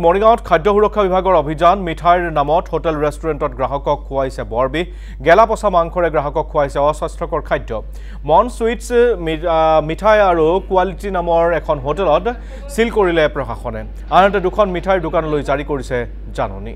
মৰিগাঁৱত খাদ্য সুৰক্ষা বিভাগৰ অভিযান মিঠাইৰ নামত হোটেল ৰেষ্টুৰেণ্টত গ্ৰাহকক খুৱাইছে বৰবিহ গেলা পচা মাংসৰে গ্ৰাহকক খুৱাইছে অস্বাস্থ্যকৰ খাদ্য মন সুইটছ মিঠাই আৰু কোৱালিটি নামৰ এখন হোটেলত সিল কৰিলে প্ৰশাসনে আনহাতে দুখন মিঠাইৰ দোকানলৈ জাৰি কৰিছে জাননী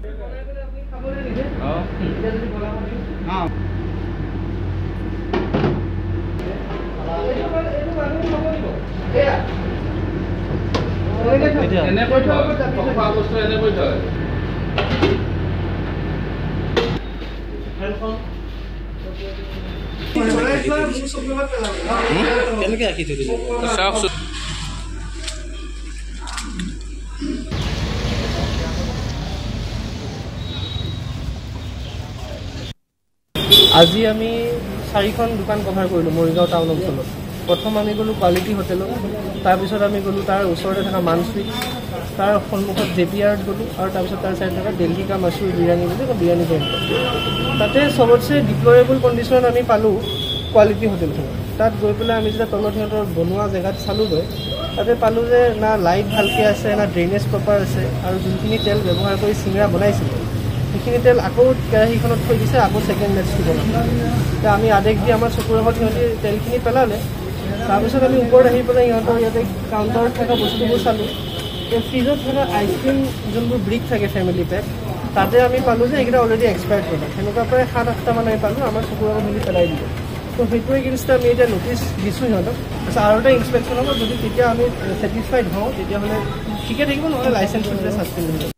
আজি আমি 4খন দোকান কভাৰ কৰিলো মৰিগাঁও টাউন অঞ্চলত প্ৰথম আমি গলো কোৱালিটি হোটেলত তাৰ পিছত আমি গলো তাৰ ওচৰতে থকা মান সুইট তাৰ সন্মুখত জেপিআৰ গলো আৰু তাৰ পিছত তাৰ সাইড থকা দিল্লী কা মছুৰ বিৰিয়ানী বুলি বিৰিয়ানী জেণ্ট তাতে সবতছে ডিপ্লৰেবল কণ্ডিশ্যনত আমি পালো কোৱালিটি হোটেলখন তাত গৈ পেলাই আমি যেতিয়া তলত সিহঁতৰ বনোৱা জেগাত চালোগৈ তাতে পালো যে না লাইট ভালকৈ আছে না ড্ৰেইনেজ প্ৰপাৰ আছে আৰু যোনখিনি তেল ব্যৱহাৰ কৰি চিঙৰা বনাইছিলে সেইখিনি তেল আকৌ কেৰাহীখনত থৈ দিছে আকৌ ছেকেণ্ড বেটছটো বনালে এতিয়া আমি আদেশ দি আমাৰ চকুৰ আগত সিহঁতি তেলখিনি পেলালে তাৰপিছত আমি ওপৰত আহি পেলাই সিহঁতৰ ইয়াতে কাউণ্টাৰত থকা বস্তুবোৰ চালোঁ ফ্ৰিজত থকা আইচক্ৰীম যোনবোৰ ব্ৰিক থাকে ফেমিলি পেক তাতে আমি পালোঁ যে এইকেইটা অলৰেডি এক্সপায়াৰ্ড প্ৰডাক্ট সেনেকুৱা প্ৰায় 7-8টামান আমি পালোঁ আমাৰ চকুৰ আগত সিহঁতি পেলাই দিলোঁ তো সেইটো এগেইনষ্টে আমি এতিয়া নটিচ দিছোঁ সিহঁতক তাৰপিছত আৰু এটা ইনস্পেকশ্যন হ'ব যদি তেতিয়া আমি ছেটিছফাইড হওঁ তেতিয়াহ'লে ঠিকে থাকিব নহ'লে লাইচেঞ্চ ছাছপেণ্ড হৈ যাব